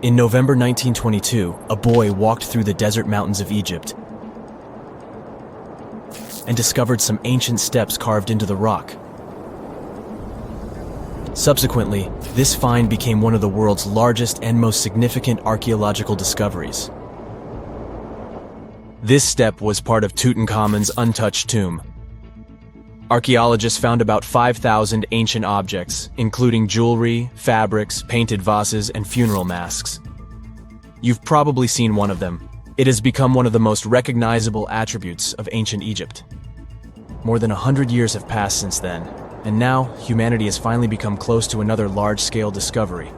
In November 1922, a boy walked through the desert mountains of Egypt and discovered some ancient steps carved into the rock. Subsequently, this find became one of the world's largest and most significant archaeological discoveries. This step was part of Tutankhamun's untouched tomb. Archaeologists found about 5,000 ancient objects, including jewelry, fabrics, painted vases, and funeral masks. You've probably seen one of them. It has become one of the most recognizable attributes of ancient Egypt. More than 100 years have passed since then, and now humanity has finally become close to another large-scale discovery,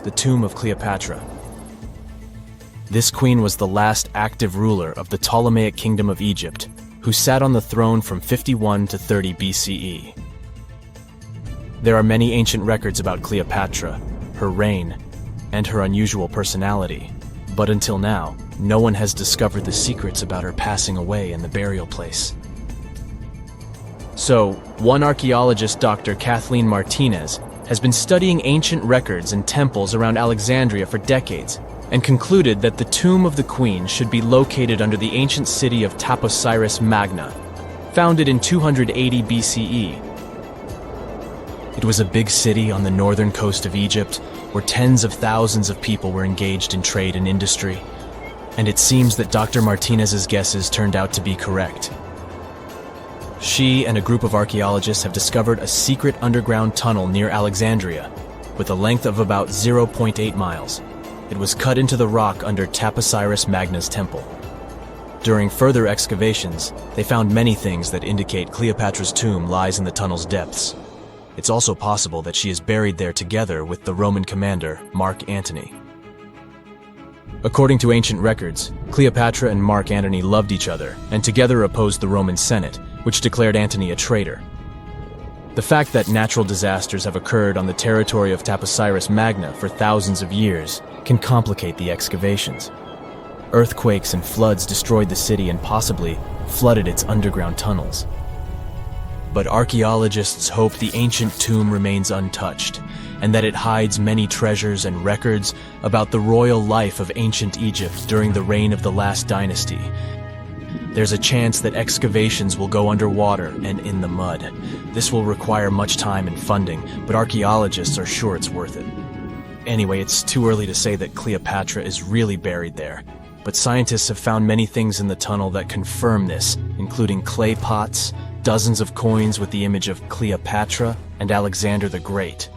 the tomb of Cleopatra. This queen was the last active ruler of the Ptolemaic Kingdom of Egypt, who sat on the throne from 51 to 30 BCE. There are many ancient records about Cleopatra, her reign, and her unusual personality, but until now, no one has discovered the secrets about her passing away in the burial place. So, one archaeologist, Dr. Kathleen Martinez, has been studying ancient records and temples around Alexandria for decades, and concluded that the tomb of the queen should be located under the ancient city of Taposiris Magna, founded in 280 BCE. It was a big city on the northern coast of Egypt, where tens of thousands of people were engaged in trade and industry, and it seems that Dr. Martinez's guesses turned out to be correct. She and a group of archaeologists have discovered a secret underground tunnel near Alexandria, with a length of about 0.8 miles. It was cut into the rock under Taposiris Magna's temple. During further excavations, they found many things that indicate Cleopatra's tomb lies in the tunnel's depths. It's also possible that she is buried there together with the Roman commander, Mark Antony. According to ancient records, Cleopatra and Mark Antony loved each other and together opposed the Roman Senate, which declared Antony a traitor. The fact that natural disasters have occurred on the territory of Taposiris Magna for thousands of years can complicate the excavations. Earthquakes and floods destroyed the city and possibly flooded its underground tunnels. But archaeologists hope the ancient tomb remains untouched, and that it hides many treasures and records about the royal life of ancient Egypt during the reign of the last dynasty. There's a chance that excavations will go underwater and in the mud. This will require much time and funding, but archaeologists are sure it's worth it. Anyway, it's too early to say that Cleopatra is really buried there, but scientists have found many things in the tunnel that confirm this, including clay pots, dozens of coins with the image of Cleopatra and Alexander the Great,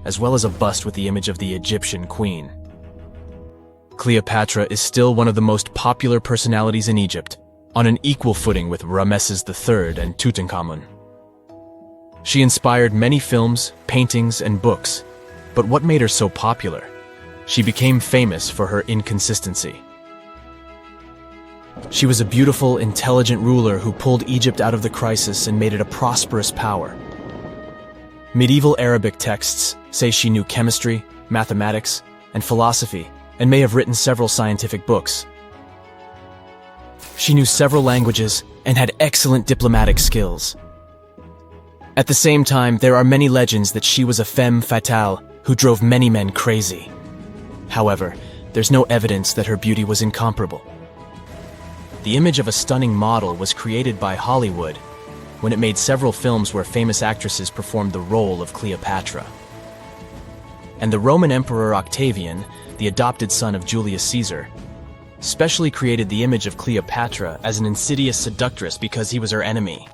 as well as a bust with the image of the Egyptian queen. Cleopatra is still one of the most popular personalities in Egypt, on an equal footing with Ramesses III and Tutankhamun. She inspired many films, paintings, and books, but what made her so popular? She became famous for her inconsistency. She was a beautiful, intelligent ruler who pulled Egypt out of the crisis and made it a prosperous power. Medieval Arabic texts say she knew chemistry, mathematics, and philosophy, and may have written several scientific books. She knew several languages and had excellent diplomatic skills. At the same time, there are many legends that she was a femme fatale who drove many men crazy. However, there's no evidence that her beauty was incomparable. The image of a stunning model was created by Hollywood when it made several films where famous actresses performed the role of Cleopatra. And the Roman Emperor Octavian, the adopted son of Julius Caesar, specially created the image of Cleopatra as an insidious seductress because he was her enemy.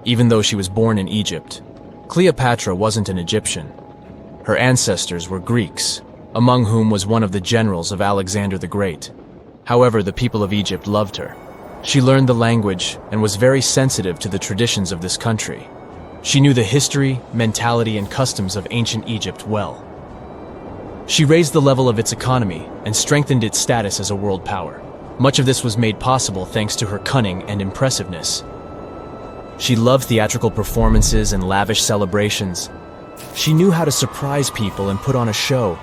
Even though she was born in Egypt, Cleopatra wasn't an Egyptian. Her ancestors were Greeks, among whom was one of the generals of Alexander the Great. However, the people of Egypt loved her. She learned the language and was very sensitive to the traditions of this country. She knew the history, mentality, and customs of ancient Egypt well. She raised the level of its economy and strengthened its status as a world power. Much of this was made possible thanks to her cunning and impressiveness. She loved theatrical performances and lavish celebrations. She knew how to surprise people and put on a show.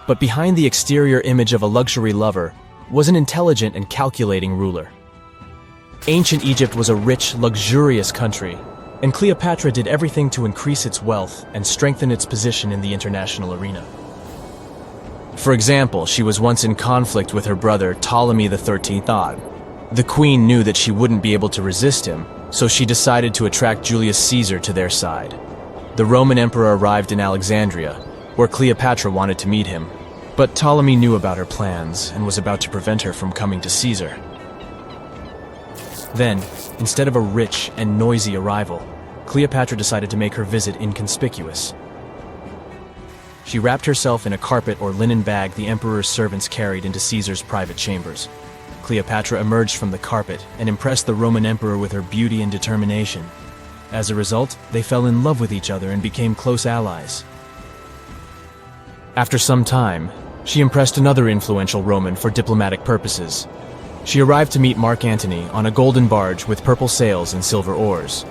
But behind the exterior image of a luxury lover was an intelligent and calculating ruler. Ancient Egypt was a rich, luxurious country, and Cleopatra did everything to increase its wealth and strengthen its position in the international arena. For example, she was once in conflict with her brother Ptolemy the 13th Odd. The queen knew that she wouldn't be able to resist him, so she decided to attract Julius Caesar to their side. The Roman emperor arrived in Alexandria, where Cleopatra wanted to meet him, but Ptolemy knew about her plans and was about to prevent her from coming to Caesar. Then, instead of a rich and noisy arrival, Cleopatra decided to make her visit inconspicuous. She wrapped herself in a carpet or linen bag the emperor's servants carried into Caesar's private chambers. Cleopatra emerged from the carpet and impressed the Roman emperor with her beauty and determination. As a result, they fell in love with each other and became close allies. After some time, she impressed another influential Roman for diplomatic purposes. She arrived to meet Mark Antony on a golden barge with purple sails and silver oars.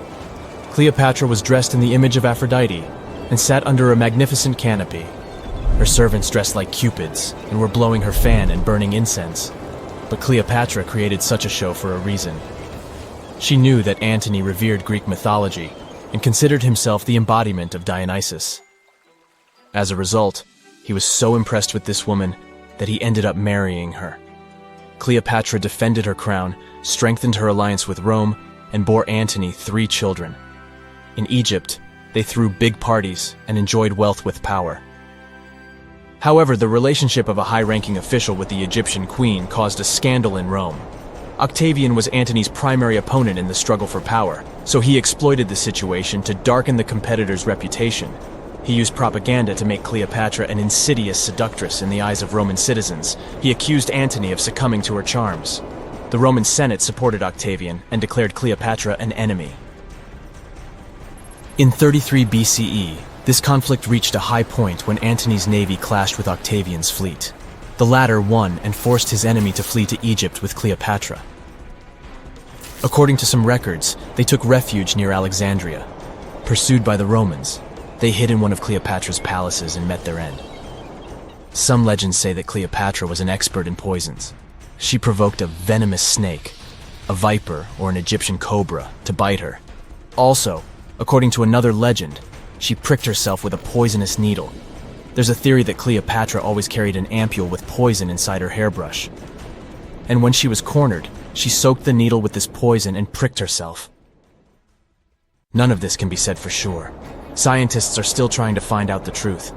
Cleopatra was dressed in the image of Aphrodite and sat under a magnificent canopy. Her servants dressed like cupids and were blowing her fan and burning incense. But Cleopatra created such a show for a reason. She knew that Antony revered Greek mythology and considered himself the embodiment of Dionysus. As a result, he was so impressed with this woman that he ended up marrying her. Cleopatra defended her crown, strengthened her alliance with Rome, and bore Antony 3 children. In Egypt, they threw big parties and enjoyed wealth with power. However, the relationship of a high-ranking official with the Egyptian queen caused a scandal in Rome. Octavian was Antony's primary opponent in the struggle for power, so he exploited the situation to darken the competitor's reputation. He used propaganda to make Cleopatra an insidious seductress in the eyes of Roman citizens. He accused Antony of succumbing to her charms. The Roman Senate supported Octavian and declared Cleopatra an enemy. In 33 BCE, this conflict reached a high point when Antony's navy clashed with Octavian's fleet. The latter won and forced his enemy to flee to Egypt with Cleopatra. According to some records, they took refuge near Alexandria. Pursued by the Romans, they hid in one of Cleopatra's palaces and met their end. Some legends say that Cleopatra was an expert in poisons. She provoked a venomous snake, a viper or an Egyptian cobra, to bite her. Also, according to another legend, she pricked herself with a poisonous needle. There's a theory that Cleopatra always carried an ampule with poison inside her hairbrush. And when she was cornered, she soaked the needle with this poison and pricked herself. None of this can be said for sure. Scientists are still trying to find out the truth.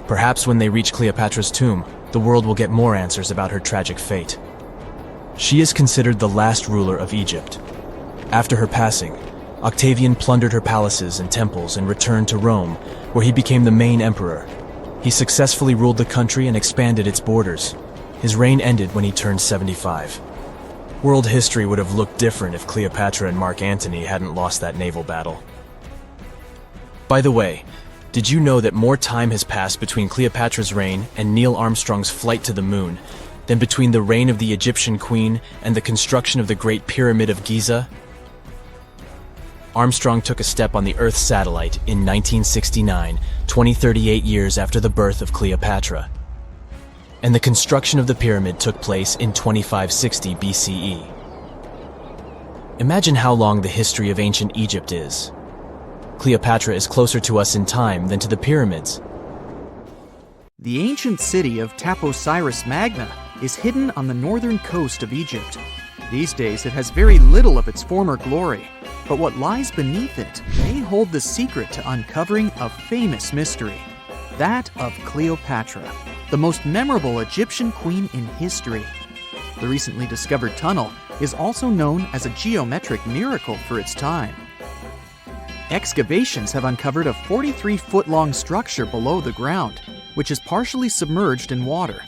Perhaps when they reach Cleopatra's tomb, the world will get more answers about her tragic fate. She is considered the last ruler of Egypt. After her passing, Octavian plundered her palaces and temples and returned to Rome, where he became the main emperor. He successfully ruled the country and expanded its borders. His reign ended when he turned 75. World history would have looked different if Cleopatra and Mark Antony hadn't lost that naval battle. By the way, did you know that more time has passed between Cleopatra's reign and Neil Armstrong's flight to the moon than between the reign of the Egyptian queen and the construction of the Great Pyramid of Giza? Armstrong took a step on the Earth satellite in 1969, 38 years after the birth of Cleopatra. And the construction of the pyramid took place in 2560 BCE. Imagine how long the history of ancient Egypt is. Cleopatra is closer to us in time than to the pyramids. The ancient city of Taposiris Magna is hidden on the northern coast of Egypt. These days it has very little of its former glory, but what lies beneath it may hold the secret to uncovering a famous mystery, that of Cleopatra, the most memorable Egyptian queen in history. The recently discovered tunnel is also known as a geometric miracle for its time. Excavations have uncovered a 43-foot-long structure below the ground, which is partially submerged in water.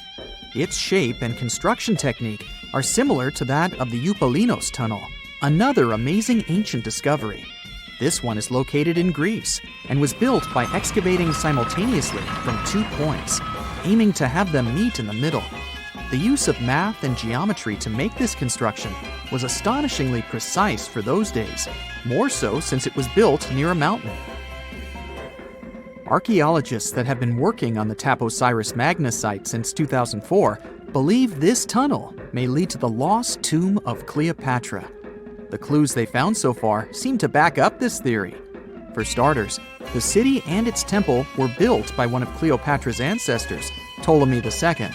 Its shape and construction technique are similar to that of the Eupalinos tunnel, another amazing ancient discovery. This one is located in Greece and was built by excavating simultaneously from 2 points, aiming to have them meet in the middle. The use of math and geometry to make this construction was astonishingly precise for those days, more so since it was built near a mountain. Archaeologists that have been working on the Taposiris Magna site since 2004 believe this tunnel may lead to the lost tomb of Cleopatra. The clues they found so far seem to back up this theory. For starters, the city and its temple were built by one of Cleopatra's ancestors, Ptolemy II.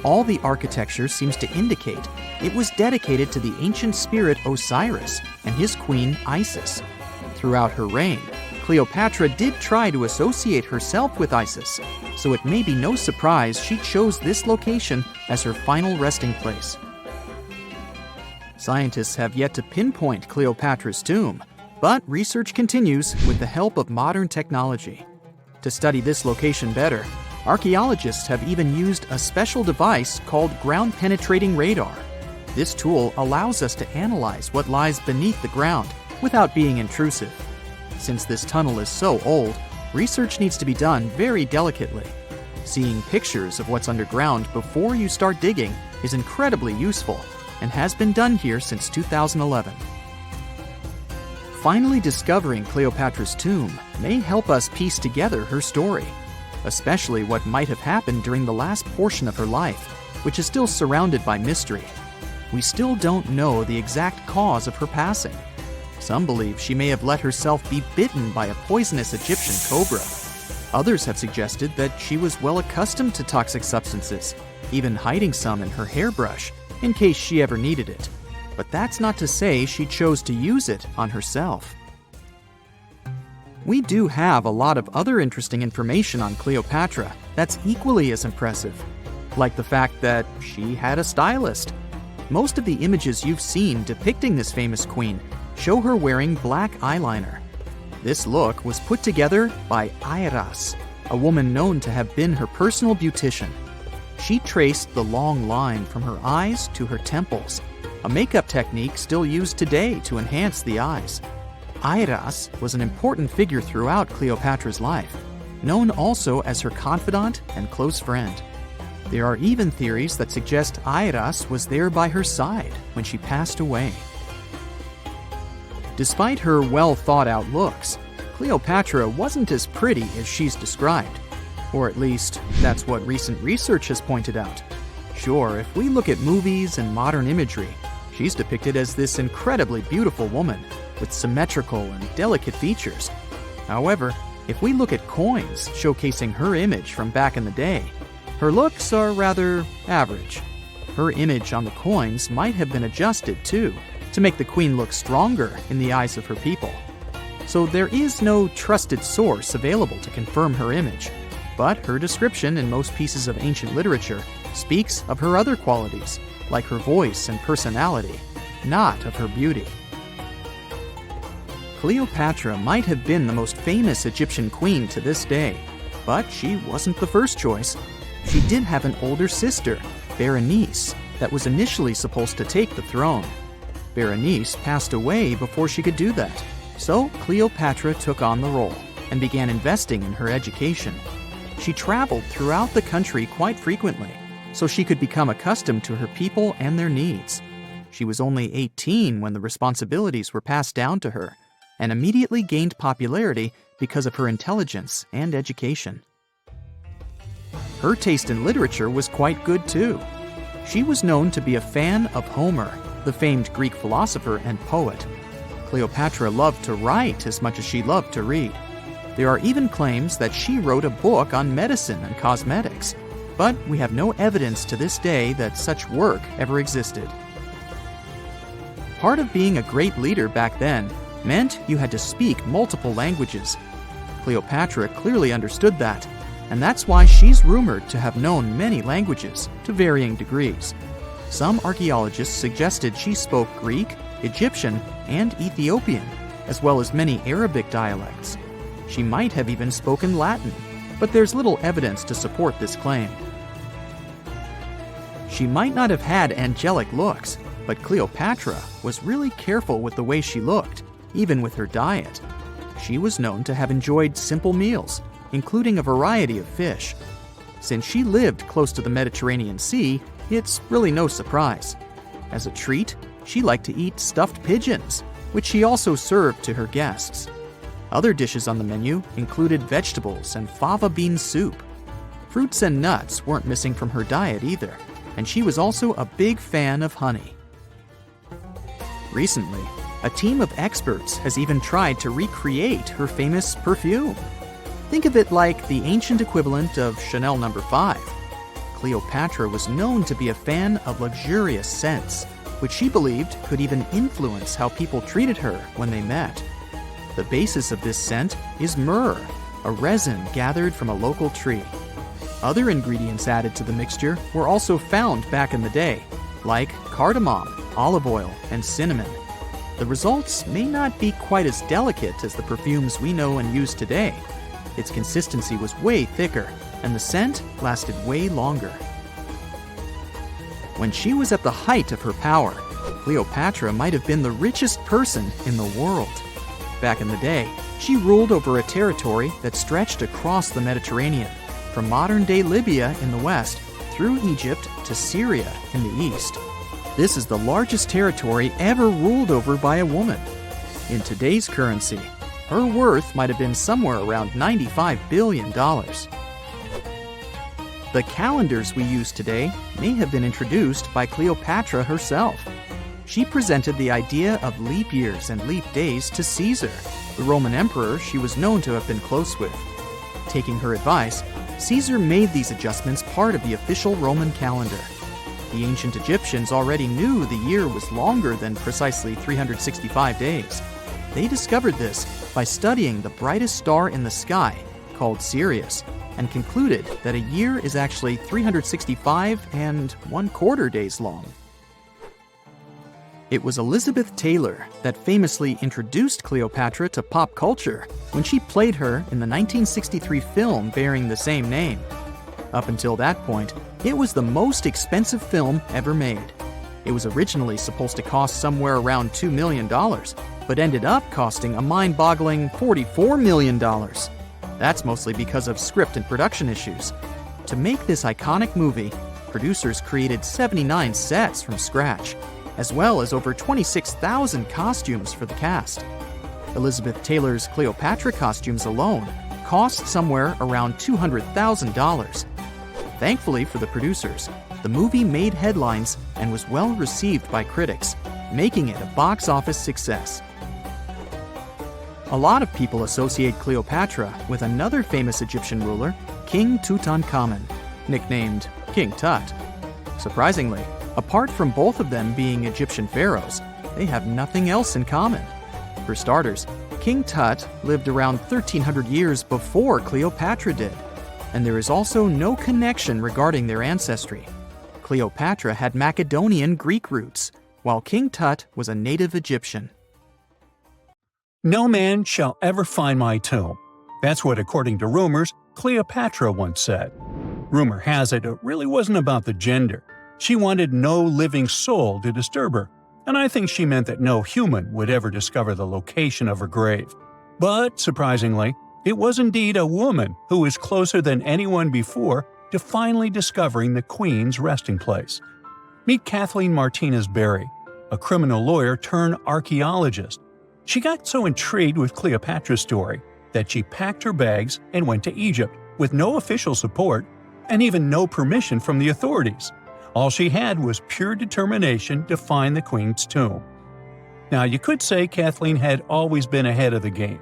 All the architecture seems to indicate it was dedicated to the ancient spirit Osiris and his queen Isis. Throughout her reign, Cleopatra did try to associate herself with Isis, so it may be no surprise she chose this location as her final resting place. Scientists have yet to pinpoint Cleopatra's tomb, but research continues with the help of modern technology. To study this location better, archaeologists have even used a special device called ground-penetrating radar. This tool allows us to analyze what lies beneath the ground without being intrusive. Since this tunnel is so old, research needs to be done very delicately. Seeing pictures of what's underground before you start digging is incredibly useful and has been done here since 2011. Finally discovering Cleopatra's tomb may help us piece together her story, especially what might have happened during the last portion of her life, which is still surrounded by mystery. We still don't know the exact cause of her passing. Some believe she may have let herself be bitten by a poisonous Egyptian cobra. Others have suggested that she was well accustomed to toxic substances, even hiding some in her hairbrush in case she ever needed it. But that's not to say she chose to use it on herself. We do have a lot of other interesting information on Cleopatra that's equally as impressive, like the fact that she had a stylist. Most of the images you've seen depicting this famous queen show her wearing black eyeliner. This look was put together by Iras, a woman known to have been her personal beautician. She traced the long line from her eyes to her temples, a makeup technique still used today to enhance the eyes. Iras was an important figure throughout Cleopatra's life, known also as her confidant and close friend. There are even theories that suggest Iras was there by her side when she passed away. Despite her well-thought-out looks, Cleopatra wasn't as pretty as she's described. Or at least, that's what recent research has pointed out. Sure, if we look at movies and modern imagery, she's depicted as this incredibly beautiful woman with symmetrical and delicate features. However, if we look at coins showcasing her image from back in the day, her looks are rather average. Her image on the coins might have been adjusted too, to make the queen look stronger in the eyes of her people. So there is no trusted source available to confirm her image, but her description in most pieces of ancient literature speaks of her other qualities, like her voice and personality, not of her beauty. Cleopatra might have been the most famous Egyptian queen to this day, but she wasn't the first choice. She did have an older sister, Berenice, that was initially supposed to take the throne. Berenice passed away before she could do that, so Cleopatra took on the role and began investing in her education. She traveled throughout the country quite frequently, so she could become accustomed to her people and their needs. She was only 18 when the responsibilities were passed down to her, and immediately gained popularity because of her intelligence and education. Her taste in literature was quite good too. She was known to be a fan of Homer, the famed Greek philosopher and poet. Cleopatra loved to write as much as she loved to read. There are even claims that she wrote a book on medicine and cosmetics, but we have no evidence to this day that such work ever existed. Part of being a great leader back then meant you had to speak multiple languages. Cleopatra clearly understood that, and that's why she's rumored to have known many languages to varying degrees. Some archaeologists suggested she spoke Greek, Egyptian, and Ethiopian, as well as many Arabic dialects. She might have even spoken Latin, but there's little evidence to support this claim. She might not have had angelic looks, but Cleopatra was really careful with the way she looked, even with her diet. She was known to have enjoyed simple meals, including a variety of fish. Since she lived close to the Mediterranean Sea, it's really no surprise. As a treat, she liked to eat stuffed pigeons, which she also served to her guests. Other dishes on the menu included vegetables and fava bean soup. Fruits and nuts weren't missing from her diet either, and she was also a big fan of honey. Recently, a team of experts has even tried to recreate her famous perfume. Think of it like the ancient equivalent of Chanel No. 5. Cleopatra was known to be a fan of luxurious scents, which she believed could even influence how people treated her when they met. The basis of this scent is myrrh, a resin gathered from a local tree. Other ingredients added to the mixture were also found back in the day, like cardamom, olive oil, and cinnamon. The results may not be quite as delicate as the perfumes we know and use today. Its consistency was way thicker, and the scent lasted way longer. When she was at the height of her power, Cleopatra might have been the richest person in the world. Back in the day, she ruled over a territory that stretched across the Mediterranean, from modern-day Libya in the west through Egypt to Syria in the east. This is the largest territory ever ruled over by a woman. In today's currency, her worth might have been somewhere around $95 billion. The calendars we use today may have been introduced by Cleopatra herself. She presented the idea of leap years and leap days to Caesar, the Roman emperor she was known to have been close with. Taking her advice, Caesar made these adjustments part of the official Roman calendar. The ancient Egyptians already knew the year was longer than precisely 365 days. They discovered this by studying the brightest star in the sky, called Sirius, and concluded that a year is actually 365 1/4 days long. It was Elizabeth Taylor that famously introduced Cleopatra to pop culture when she played her in the 1963 film bearing the same name. Up until that point, it was the most expensive film ever made. It was originally supposed to cost somewhere around $2 million, but ended up costing a mind-boggling $44 million. That's mostly because of script and production issues. To make this iconic movie, producers created 79 sets from scratch, as well as over 26,000 costumes for the cast. Elizabeth Taylor's Cleopatra costumes alone cost somewhere around $200,000. Thankfully for the producers, the movie made headlines and was well received by critics, making it a box office success. A lot of people associate Cleopatra with another famous Egyptian ruler, King Tutankhamun, nicknamed King Tut. Surprisingly, apart from both of them being Egyptian pharaohs, they have nothing else in common. For starters, King Tut lived around 1,300 years before Cleopatra did, and there is also no connection regarding their ancestry. Cleopatra had Macedonian Greek roots, while King Tut was a native Egyptian. No man shall ever find my tomb. That's what, according to rumors, Cleopatra once said. Rumor has it really wasn't about the gender. She wanted no living soul to disturb her, and I think she meant that no human would ever discover the location of her grave. But, surprisingly, it was indeed a woman who was closer than anyone before to finally discovering the Queen's resting place. Meet Kathleen Martinez Berry, a criminal lawyer turned archaeologist. She got so intrigued with Cleopatra's story that she packed her bags and went to Egypt with no official support and even no permission from the authorities. All she had was pure determination to find the Queen's tomb. Now, you could say Kathleen had always been ahead of the game.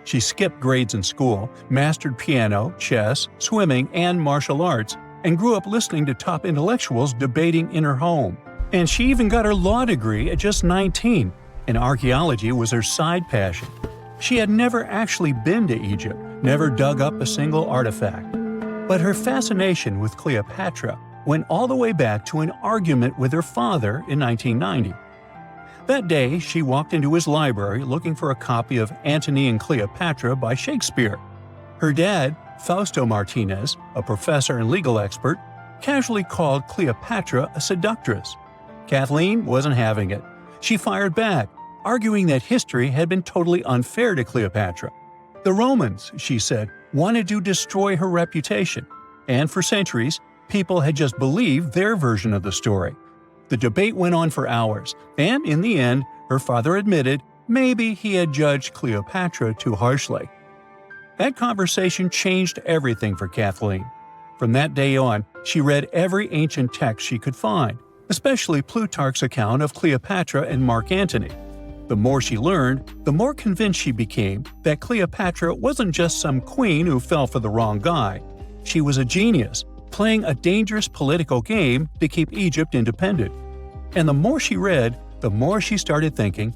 She skipped grades in school, mastered piano, chess, swimming, and martial arts, and grew up listening to top intellectuals debating in her home. And she even got her law degree at just 19, and archaeology was her side passion. She had never actually been to Egypt, never dug up a single artifact. But her fascination with Cleopatra went all the way back to an argument with her father in 1990. That day, she walked into his library looking for a copy of Antony and Cleopatra by Shakespeare. Her dad, Fausto Martinez, a professor and legal expert, casually called Cleopatra a seductress. Kathleen wasn't having it. She fired back, arguing that history had been totally unfair to Cleopatra. The Romans, she said, wanted to destroy her reputation, and for centuries, people had just believed their version of the story. The debate went on for hours, and in the end, her father admitted maybe he had judged Cleopatra too harshly. That conversation changed everything for Kathleen. From that day on, she read every ancient text she could find, especially Plutarch's account of Cleopatra and Mark Antony. The more she learned, the more convinced she became that Cleopatra wasn't just some queen who fell for the wrong guy. She was a genius, playing a dangerous political game to keep Egypt independent. And the more she read, the more she started thinking,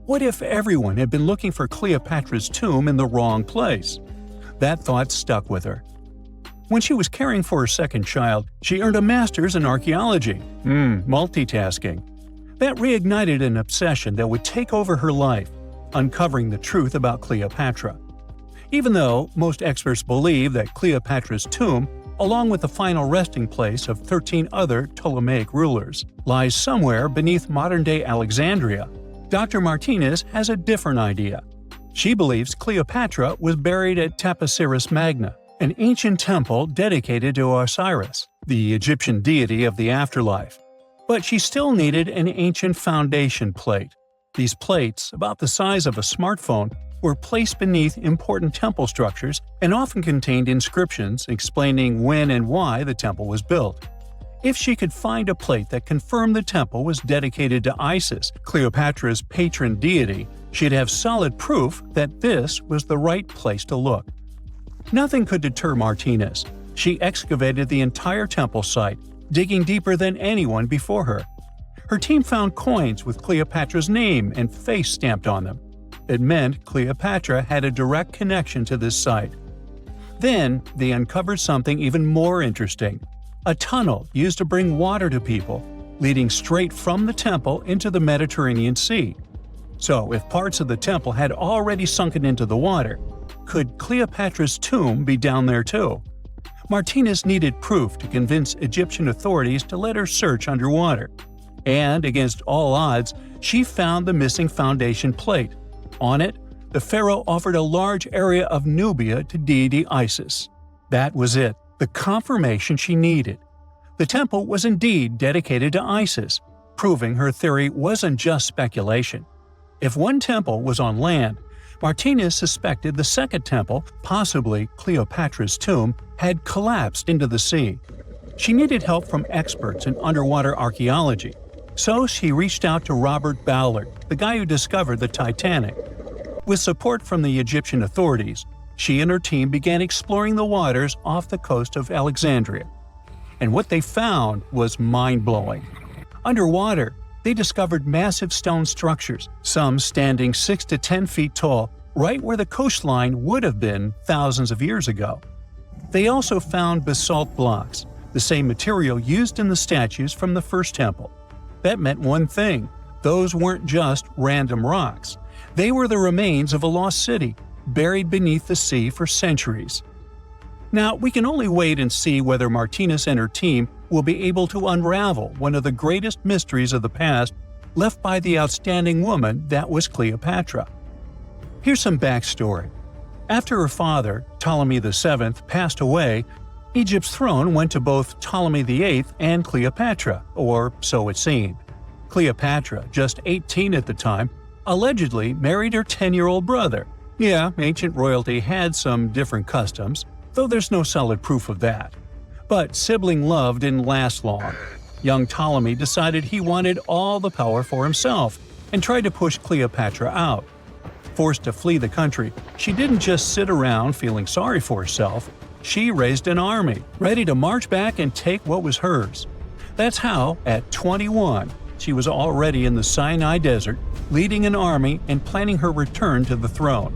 what if everyone had been looking for Cleopatra's tomb in the wrong place? That thought stuck with her. When she was caring for her second child, she earned a master's in archaeology. Multitasking. That reignited an obsession that would take over her life, uncovering the truth about Cleopatra. Even though most experts believe that Cleopatra's tomb, along with the final resting place of 13 other Ptolemaic rulers, lies somewhere beneath modern-day Alexandria, Dr. Martinez has a different idea. She believes Cleopatra was buried at Taposiris Magna, an ancient temple dedicated to Osiris, the Egyptian deity of the afterlife. But she still needed an ancient foundation plate. These plates, about the size of a smartphone, were placed beneath important temple structures and often contained inscriptions explaining when and why the temple was built. If she could find a plate that confirmed the temple was dedicated to Isis, Cleopatra's patron deity, she'd have solid proof that this was the right place to look. Nothing could deter Martinez. She excavated the entire temple site, digging deeper than anyone before her. Her team found coins with Cleopatra's name and face stamped on them. It meant Cleopatra had a direct connection to this site. Then, they uncovered something even more interesting: a tunnel used to bring water to people, leading straight from the temple into the Mediterranean Sea. So, if parts of the temple had already sunken into the water, could Cleopatra's tomb be down there too? Martinez needed proof to convince Egyptian authorities to let her search underwater. And, against all odds, she found the missing foundation plate. On it, the pharaoh offered a large area of Nubia to deity Isis. That was it, the confirmation she needed. The temple was indeed dedicated to Isis, proving her theory wasn't just speculation. If one temple was on land, Martinez suspected the second temple, possibly Cleopatra's tomb, had collapsed into the sea. She needed help from experts in underwater archaeology, so she reached out to Robert Ballard, the guy who discovered the Titanic. With support from the Egyptian authorities, she and her team began exploring the waters off the coast of Alexandria. And what they found was mind-blowing. Underwater, they discovered massive stone structures, some standing 6 to 10 feet tall, right where the coastline would have been thousands of years ago. They also found basalt blocks, the same material used in the statues from the first temple. That meant one thing: those weren't just random rocks. They were the remains of a lost city, buried beneath the sea for centuries. Now, we can only wait and see whether Martinez and her team will be able to unravel one of the greatest mysteries of the past left by the outstanding woman that was Cleopatra. Here's some backstory. After her father, Ptolemy VII, passed away, Egypt's throne went to both Ptolemy VIII and Cleopatra, or so it seemed. Cleopatra, just 18 at the time, allegedly married her 10-year-old brother. Yeah, ancient royalty had some different customs, though there's no solid proof of that. But sibling love didn't last long. Young Ptolemy decided he wanted all the power for himself and tried to push Cleopatra out. Forced to flee the country, she didn't just sit around feeling sorry for herself. She raised an army, ready to march back and take what was hers. That's how, at 21, she was already in the Sinai Desert, leading an army and planning her return to the throne.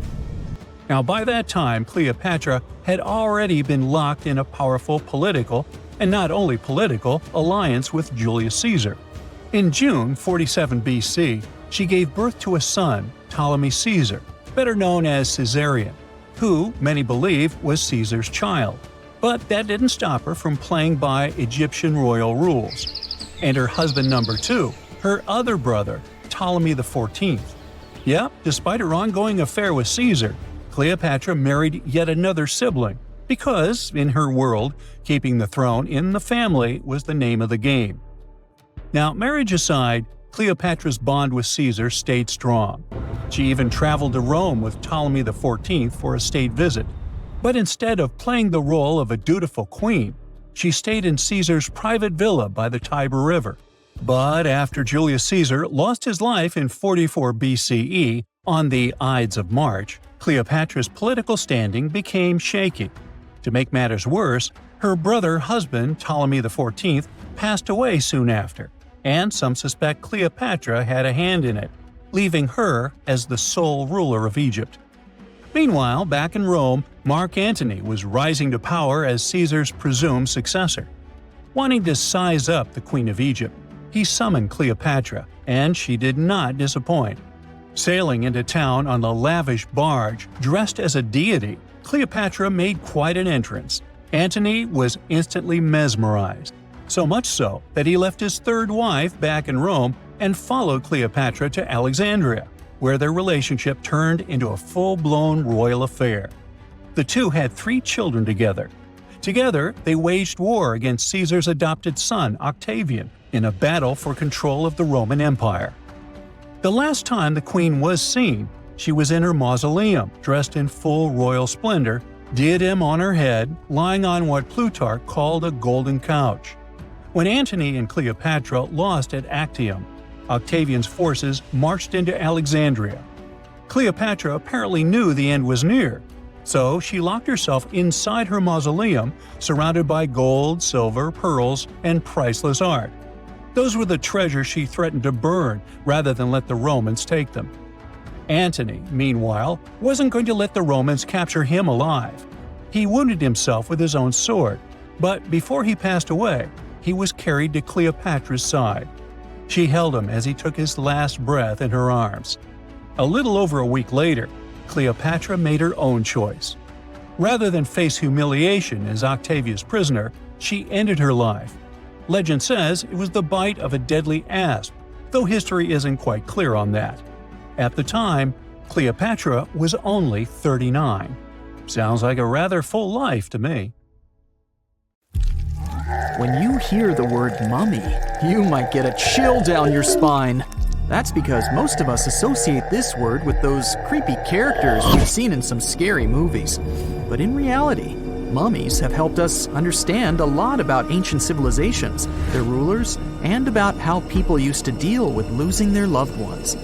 Now, by that time, Cleopatra had already been locked in a powerful political, and not only political, alliance with Julius Caesar. In June 47 BC, she gave birth to a son, Ptolemy Caesar, better known as Caesarion, who, many believe, was Caesar's child. But that didn't stop her from playing by Egyptian royal rules. And her husband number 2, her other brother, Ptolemy XIV. Yep, despite her ongoing affair with Caesar, Cleopatra married yet another sibling, because, in her world, keeping the throne in the family was the name of the game. Now, marriage aside, Cleopatra's bond with Caesar stayed strong. She even traveled to Rome with Ptolemy XIV for a state visit. But instead of playing the role of a dutiful queen, she stayed in Caesar's private villa by the Tiber River. But after Julius Caesar lost his life in 44 BCE on the Ides of March, Cleopatra's political standing became shaky. To make matters worse, Her husband, Ptolemy XIV, passed away soon after, and some suspect Cleopatra had a hand in it, leaving her as the sole ruler of Egypt. Meanwhile, back in Rome, Mark Antony was rising to power as Caesar's presumed successor. Wanting to size up the Queen of Egypt, he summoned Cleopatra, and she did not disappoint. Sailing into town on a lavish barge, dressed as a deity, Cleopatra made quite an entrance. Antony was instantly mesmerized, so much so that he left his third wife back in Rome and followed Cleopatra to Alexandria, where their relationship turned into a full-blown royal affair. The two had 3 children together. Together, they waged war against Caesar's adopted son, Octavian, in a battle for control of the Roman Empire. The last time the queen was seen, she was in her mausoleum, dressed in full royal splendor, diadem on her head, lying on what Plutarch called a golden couch. When Antony and Cleopatra lost at Actium, Octavian's forces marched into Alexandria. Cleopatra apparently knew the end was near, so she locked herself inside her mausoleum, surrounded by gold, silver, pearls, and priceless art. Those were the treasures she threatened to burn rather than let the Romans take them. Antony, meanwhile, wasn't going to let the Romans capture him alive. He wounded himself with his own sword, but before he passed away, he was carried to Cleopatra's side. She held him as he took his last breath in her arms. A little over a week later, Cleopatra made her own choice. Rather than face humiliation as Octavia's prisoner, she ended her life. Legend says it was the bite of a deadly asp, though history isn't quite clear on that. At the time, Cleopatra was only 39. Sounds like a rather full life to me. When you hear the word mummy, you might get a chill down your spine. That's because most of us associate this word with those creepy characters we've seen in some scary movies. But in reality, mummies have helped us understand a lot about ancient civilizations, their rulers, and about how people used to deal with losing their loved ones.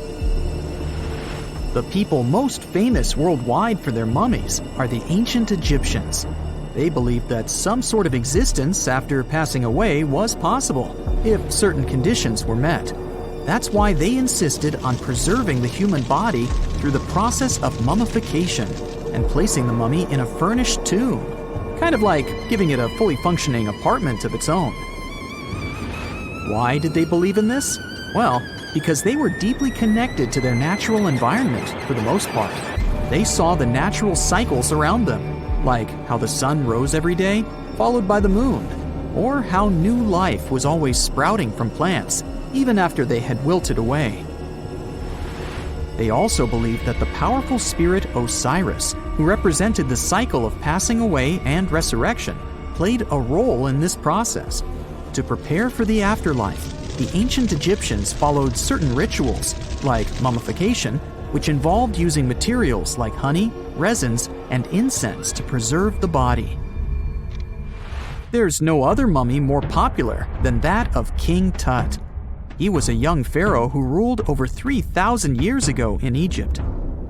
The people most famous worldwide for their mummies are the ancient Egyptians. They believed that some sort of existence after passing away was possible, if certain conditions were met. That's why they insisted on preserving the human body through the process of mummification and placing the mummy in a furnished tomb, kind of like giving it a fully functioning apartment of its own. Why did they believe in this? Well, because they were deeply connected to their natural environment for the most part. They saw the natural cycles around them, like how the sun rose every day, followed by the moon, or how new life was always sprouting from plants, even after they had wilted away. They also believed that the powerful spirit Osiris, who represented the cycle of passing away and resurrection, played a role in this process. To prepare for the afterlife, the ancient Egyptians followed certain rituals, like mummification, which involved using materials like honey, resins, and incense to preserve the body. There's no other mummy more popular than that of King Tut. He was a young pharaoh who ruled over 3,000 years ago in Egypt.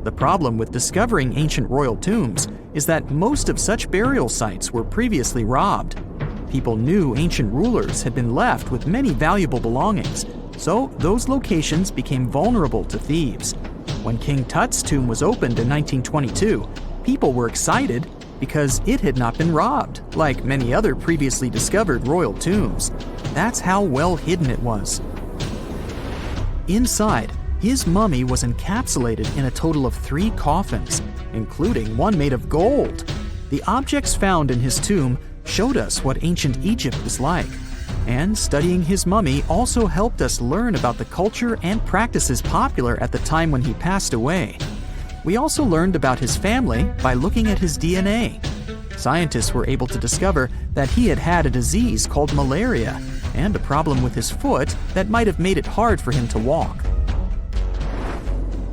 The problem with discovering ancient royal tombs is that most of such burial sites were previously robbed. People knew ancient rulers had been left with many valuable belongings, so those locations became vulnerable to thieves. When King Tut's tomb was opened in 1922, people were excited because it had not been robbed, like many other previously discovered royal tombs. That's how well hidden it was. Inside, his mummy was encapsulated in a total of 3 coffins, including one made of gold. The objects found in his tomb showed us what ancient Egypt was like, and studying his mummy also helped us learn about the culture and practices popular at the time when he passed away. We also learned about his family by looking at his DNA. Scientists were able to discover that he had had a disease called malaria and a problem with his foot that might have made it hard for him to walk.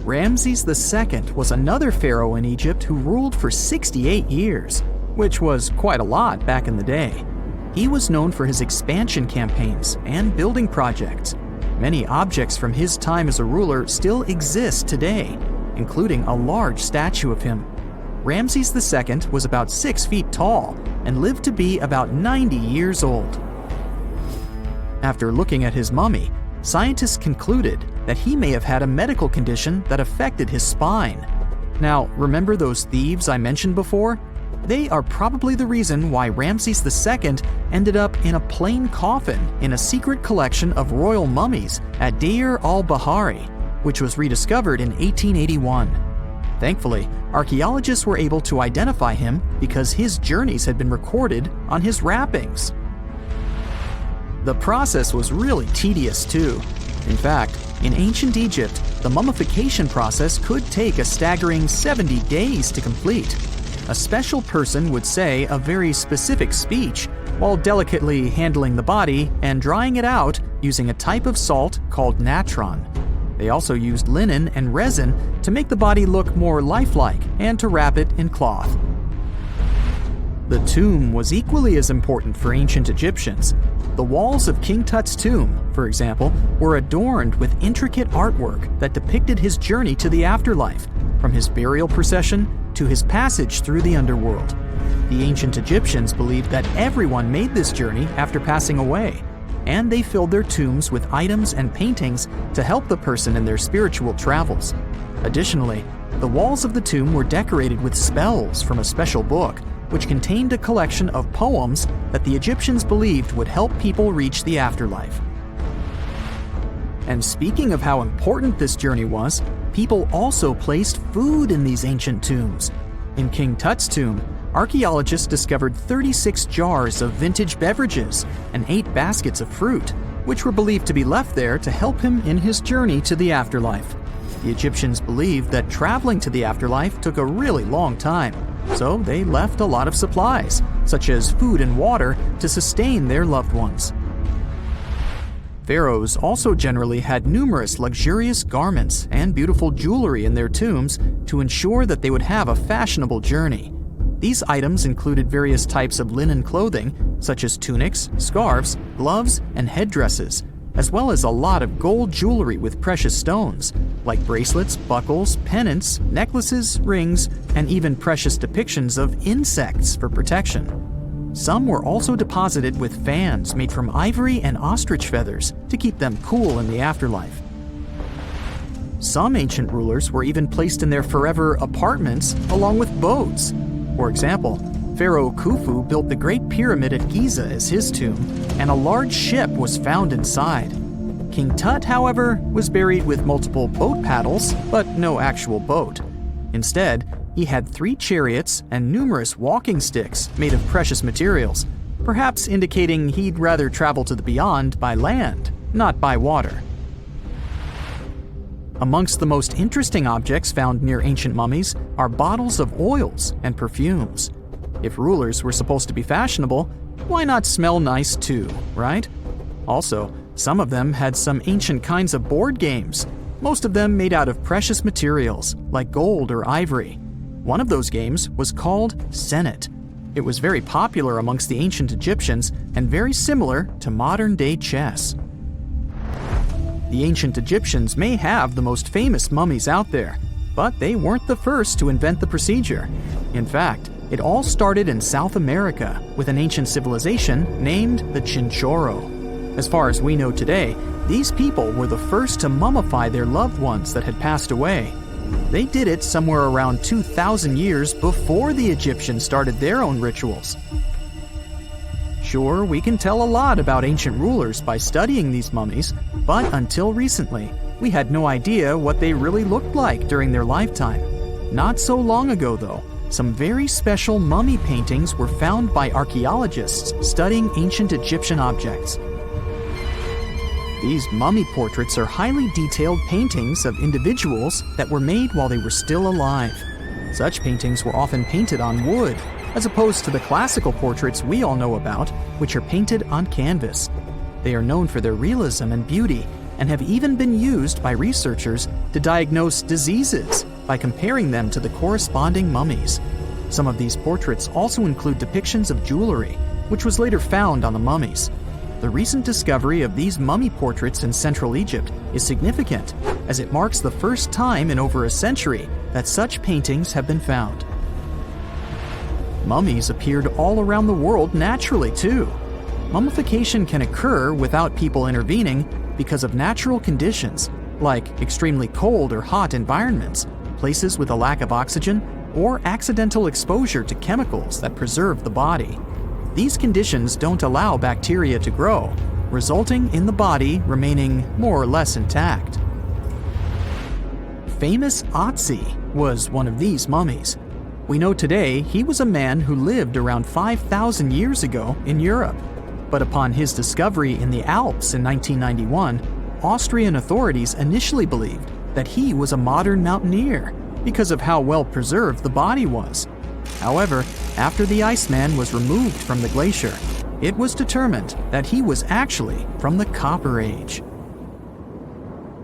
Ramses II was another pharaoh in Egypt who ruled for 68 years, which was quite a lot back in the day. He was known for his expansion campaigns and building projects. Many objects from his time as a ruler still exist today, including a large statue of him. Ramses II was about 6 feet tall and lived to be about 90 years old. After looking at his mummy, scientists concluded that he may have had a medical condition that affected his spine. Now, remember those thieves I mentioned before? They are probably the reason why Ramses II ended up in a plain coffin in a secret collection of royal mummies at Deir al-Bahari, which was rediscovered in 1881. Thankfully, archaeologists were able to identify him because his journeys had been recorded on his wrappings. The process was really tedious too. In fact, in ancient Egypt, the mummification process could take a staggering 70 days to complete. A special person would say a very specific speech while delicately handling the body and drying it out using a type of salt called natron. They also used linen and resin to make the body look more lifelike and to wrap it in cloth. The tomb was equally as important for ancient Egyptians. The walls of King Tut's tomb, for example, were adorned with intricate artwork that depicted his journey to the afterlife, from his burial procession to his passage through the underworld. The ancient Egyptians believed that everyone made this journey after passing away, and they filled their tombs with items and paintings to help the person in their spiritual travels. Additionally, the walls of the tomb were decorated with spells from a special book, which contained a collection of poems that the Egyptians believed would help people reach the afterlife. And speaking of how important this journey was, people also placed food in these ancient tombs. In King Tut's tomb, archaeologists discovered 36 jars of vintage beverages and 8 baskets of fruit, which were believed to be left there to help him in his journey to the afterlife. The Egyptians believed that traveling to the afterlife took a really long time, so they left a lot of supplies, such as food and water, to sustain their loved ones. Pharaohs also generally had numerous luxurious garments and beautiful jewelry in their tombs to ensure that they would have a fashionable journey. These items included various types of linen clothing, such as tunics, scarves, gloves, and headdresses, as well as a lot of gold jewelry with precious stones, like bracelets, buckles, pendants, necklaces, rings, and even precious depictions of insects for protection. Some were also deposited with fans made from ivory and ostrich feathers to keep them cool in the afterlife. Some ancient rulers were even placed in their forever apartments along with boats. For example, Pharaoh Khufu built the Great Pyramid at Giza as his tomb, and a large ship was found inside. King Tut, however, was buried with multiple boat paddles, but no actual boat. Instead, he had 3 chariots and numerous walking sticks made of precious materials, perhaps indicating he'd rather travel to the beyond by land, not by water. Amongst the most interesting objects found near ancient mummies are bottles of oils and perfumes. If rulers were supposed to be fashionable, why not smell nice too, right? Also, some of them had some ancient kinds of board games, most of them made out of precious materials like gold or ivory. One of those games was called Senet. It was very popular amongst the ancient Egyptians and very similar to modern-day chess. The ancient Egyptians may have the most famous mummies out there, but they weren't the first to invent the procedure. In fact, it all started in South America with an ancient civilization named the Chinchorro. As far as we know today, these people were the first to mummify their loved ones that had passed away. They did it somewhere around 2,000 years before the Egyptians started their own rituals. Sure, we can tell a lot about ancient rulers by studying these mummies, but until recently, we had no idea what they really looked like during their lifetime. Not so long ago, though, some very special mummy paintings were found by archaeologists studying ancient Egyptian objects. These mummy portraits are highly detailed paintings of individuals that were made while they were still alive. Such paintings were often painted on wood, as opposed to the classical portraits we all know about, which are painted on canvas. They are known for their realism and beauty, and have even been used by researchers to diagnose diseases by comparing them to the corresponding mummies. Some of these portraits also include depictions of jewelry, which was later found on the mummies. The recent discovery of these mummy portraits in Central Egypt is significant, as it marks the first time in over a century that such paintings have been found. Mummies appeared all around the world naturally, too. Mummification can occur without people intervening because of natural conditions, like extremely cold or hot environments, places with a lack of oxygen, or accidental exposure to chemicals that preserve the body. These conditions don't allow bacteria to grow, resulting in the body remaining more or less intact. Famous Otzi was one of these mummies. We know today he was a man who lived around 5,000 years ago in Europe. But upon his discovery in the Alps in 1991, Austrian authorities initially believed that he was a modern mountaineer because of how well preserved the body was. However, after the Iceman was removed from the glacier, it was determined that he was actually from the Copper Age.